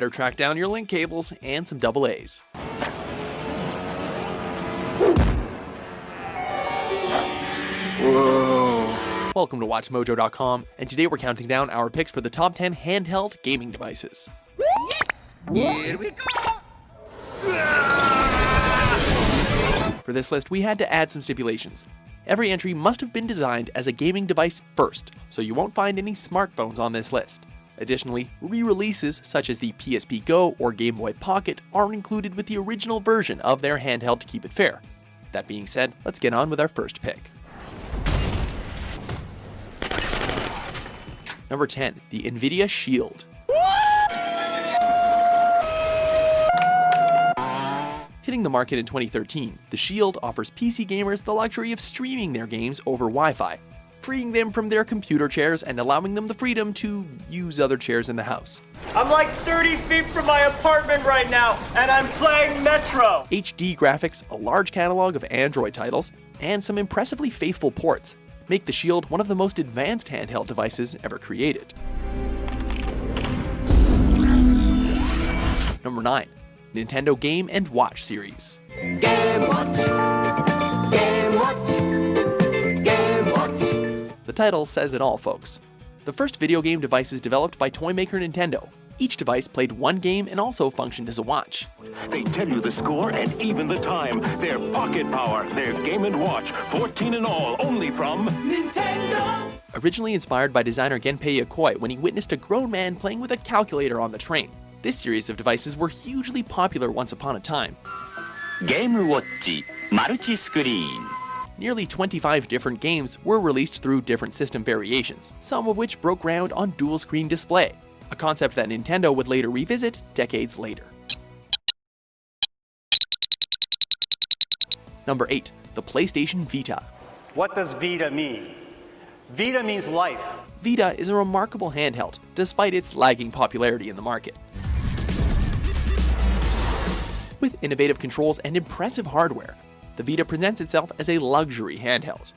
Better track down your link cables and some AA's. Whoa. Welcome to WatchMojo.com, and today we're counting down our picks for the top 10 handheld gaming devices. Here we go. For this list, we had to add some stipulations. Every entry must have been designed as a gaming device first, so you won't find any smartphones on this list. Additionally, re-releases such as the PSP Go or Game Boy Pocket aren't included with the original version of their handheld to keep it fair. That being said, let's get on with our first pick. Number 10, the NVIDIA Shield. Hitting the market in 2013, the Shield offers PC gamers the luxury of streaming their games over Wi-Fi, freeing them from their computer chairs and allowing them the freedom to use other chairs in the house. I'm like 30 feet from my apartment right now, and I'm playing Metro! HD graphics, a large catalog of Android titles, and some impressively faithful ports make the Shield one of the most advanced handheld devices ever created. Number 9. Nintendo Game & Watch series. Game Watch. Game Watch. Game Watch. The title says it all, folks. The first video game devices developed by toy maker Nintendo. Each device played one game and also functioned as a watch. They tell you the score and even the time. Their pocket power, their Game & Watch, 14 in all, only from Nintendo! Originally inspired by designer Genpei Yokoi when he witnessed a grown man playing with a calculator on the train. This series of devices were hugely popular once upon a time. Game Watch, multi-screen. Nearly 25 different games were released through different system variations, some of which broke ground on dual-screen display, a concept that Nintendo would later revisit decades later. Number 8. The PlayStation Vita. What does Vita mean? Vita means life. Vita is a remarkable handheld, despite its lagging popularity in the market. With innovative controls and impressive hardware, the Vita presents itself as a luxury handheld.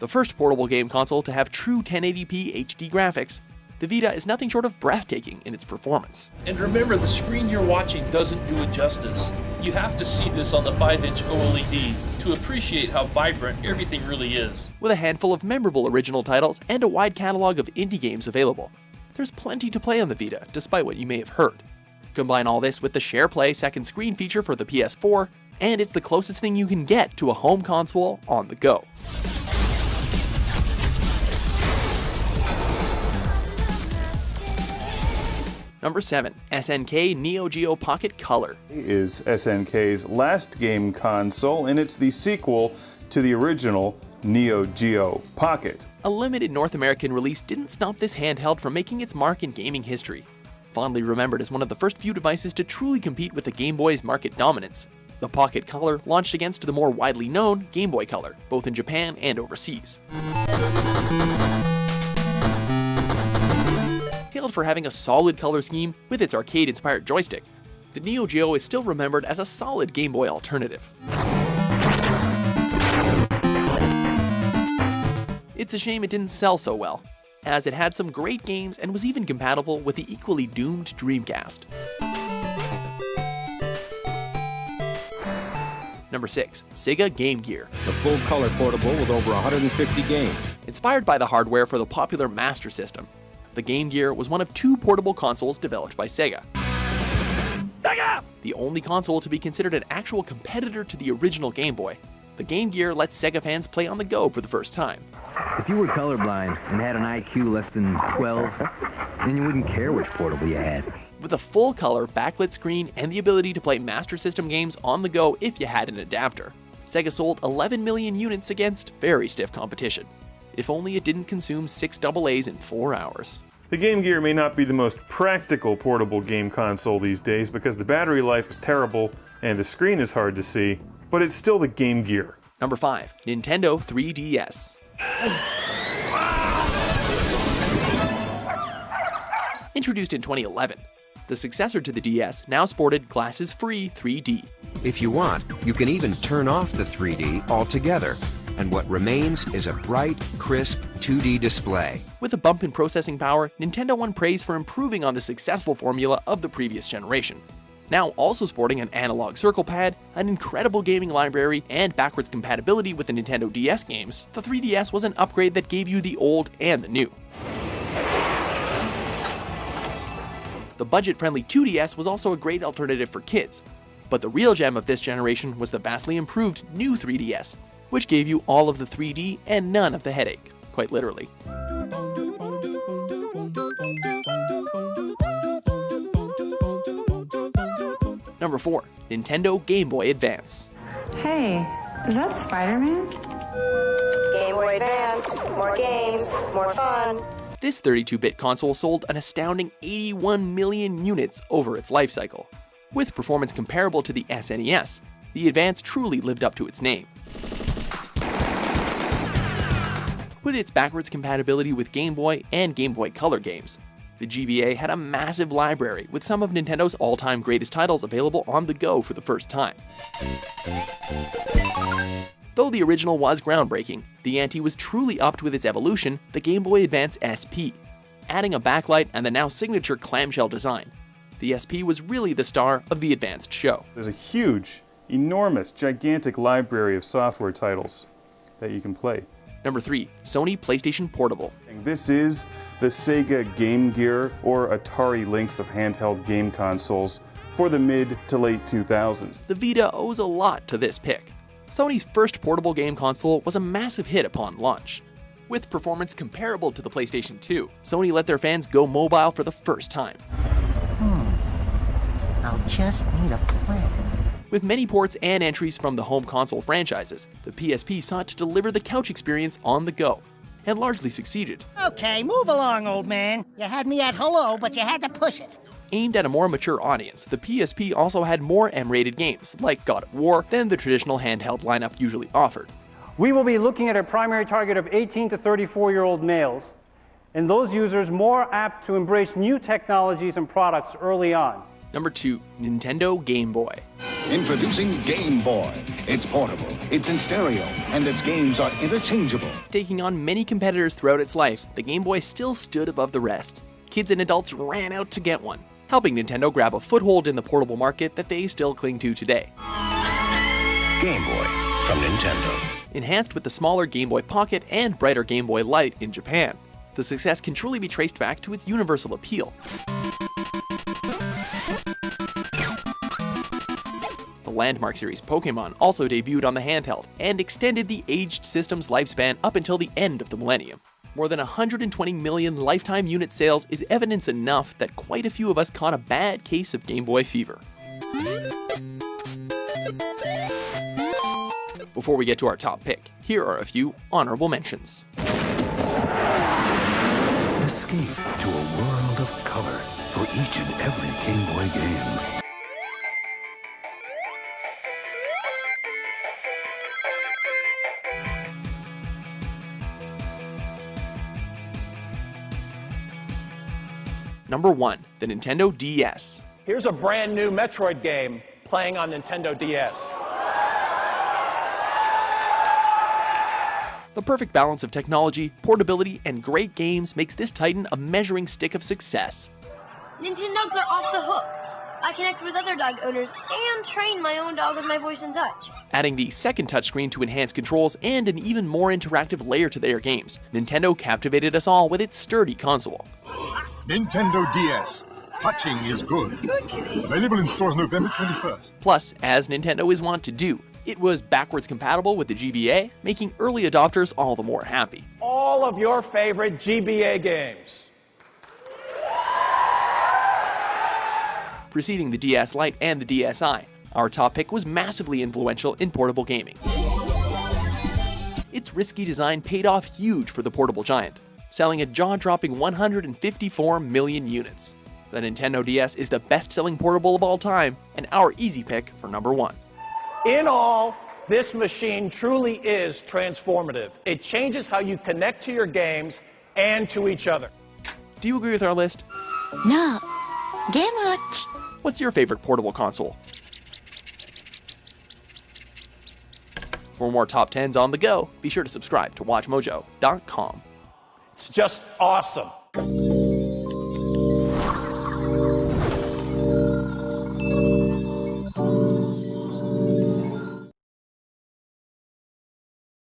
The first portable game console to have true 1080p HD graphics, the Vita is nothing short of breathtaking in its performance. And remember, the screen you're watching doesn't do it justice. You have to see this on the 5-inch OLED to appreciate how vibrant everything really is. With a handful of memorable original titles and a wide catalog of indie games available, there's plenty to play on the Vita, despite what you may have heard. Combine all this with the SharePlay second screen feature for the PS4, and it's the closest thing you can get to a home console on the go. Number 7. SNK Neo Geo Pocket Color. Is SNK's last game console, and it's the sequel to the original Neo Geo Pocket. A limited North American release didn't stop this handheld from making its mark in gaming history. Fondly remembered as one of the first few devices to truly compete with the Game Boy's market dominance, the Pocket Color launched against the more widely known Game Boy Color, both in Japan and overseas. Hailed for having a solid color scheme with its arcade-inspired joystick, the Neo Geo is still remembered as a solid Game Boy alternative. It's a shame it didn't sell so well, as it had some great games and was even compatible with the equally doomed Dreamcast. Number 6. Sega Game Gear. The full-color portable with over 150 games. Inspired by the hardware for the popular Master System, the Game Gear was one of 2 portable consoles developed by Sega. The only console to be considered an actual competitor to the original Game Boy, the Game Gear lets Sega fans play on the go for the first time. If you were colorblind and had an IQ less than 12, then you wouldn't care which portable you had. With a full-color backlit screen and the ability to play Master System games on the go if you had an adapter, Sega sold 11 million units against very stiff competition. If only it didn't consume 6 AA's in 4 hours. The Game Gear may not be the most practical portable game console these days because the battery life is terrible and the screen is hard to see, but it's still the Game Gear. Number 5. Nintendo 3DS. Introduced in 2011, the successor to the DS now sported glasses-free 3D. If you want, you can even turn off the 3D altogether and what remains is a bright, crisp 2D display. With a bump in processing power, Nintendo won praise for improving on the successful formula of the previous generation. Now also sporting an analog circle pad, an incredible gaming library, and backwards compatibility with the Nintendo DS games, the 3DS was an upgrade that gave you the old and the new. The budget-friendly 2DS was also a great alternative for kids, but the real gem of this generation was the vastly improved new 3DS, which gave you all of the 3D and none of the headache, quite literally. Number 4. Nintendo Game Boy Advance. Hey, is that Spider-Man? Game Boy Advance, more games, more fun. This 32-bit console sold an astounding 81 million units over its life cycle. With performance comparable to the SNES, the Advance truly lived up to its name. With its backwards compatibility with Game Boy and Game Boy Color games, the GBA had a massive library with some of Nintendo's all-time greatest titles available on the go for the first time. Though the original was groundbreaking, the ante was truly upped with its evolution, the Game Boy Advance SP. Adding a backlight and the now signature clamshell design, the SP was really the star of the Advanced show. There's a huge, enormous, gigantic library of software titles that you can play. Number 3. Sony PlayStation Portable. This is the Sega Game Gear or Atari Lynx of handheld game consoles for the mid to late 2000s. The Vita owes a lot to this pick. Sony's first portable game console was a massive hit upon launch. With performance comparable to the PlayStation 2, Sony let their fans go mobile for the first time. I'll just need a plan. With many ports and entries from the home console franchises, the PSP sought to deliver the couch experience on the go, and largely succeeded. Okay, move along, old man. You had me at hello, but you had to push it. Aimed at a more mature audience, the PSP also had more M-rated games, like God of War, than the traditional handheld lineup usually offered. We will be looking at a primary target of 18 to 34-year-old males, and those users more apt to embrace new technologies and products early on. Number 2. Nintendo Game Boy. Introducing Game Boy. It's portable, it's in stereo, and its games are interchangeable. Taking on many competitors throughout its life, the Game Boy still stood above the rest. Kids and adults ran out to get one, helping Nintendo grab a foothold in the portable market that they still cling to today. Game Boy from Nintendo. Enhanced with the smaller Game Boy Pocket and brighter Game Boy Light in Japan, the success can truly be traced back to its universal appeal. The landmark series Pokémon also debuted on the handheld and extended the aged system's lifespan up until the end of the millennium. More than 120 million lifetime unit sales is evidence enough that quite a few of us caught a bad case of Game Boy fever. Before we get to our top pick, here are a few honorable mentions. Escape to a world of color for each and every Game Boy game. Number 1. The Nintendo DS. Here's a brand new Metroid game playing on Nintendo DS. The perfect balance of technology, portability, and great games makes this Titan a measuring stick of success. Nintendogs are off the hook. I connect with other dog owners and train my own dog with my voice and touch. Adding the second touchscreen to enhance controls and an even more interactive layer to their games, Nintendo captivated us all with its sturdy console. Nintendo DS. Touching is good. Available in stores November 21st. Plus, as Nintendo is wont to do, it was backwards compatible with the GBA, making early adopters all the more happy. All of your favorite GBA games. Preceding the DS Lite and the DSi, our top pick was massively influential in portable gaming. Its risky design paid off huge for the portable giant, selling a jaw-dropping 154 million units. The Nintendo DS is the best-selling portable of all time, and our easy pick for number 1. In all, this machine truly is transformative. It changes how you connect to your games and to each other. Do you agree with our list? No. Game Watch. What's your favorite portable console? For more top 10s on the go, be sure to subscribe to WatchMojo.com. It's just awesome.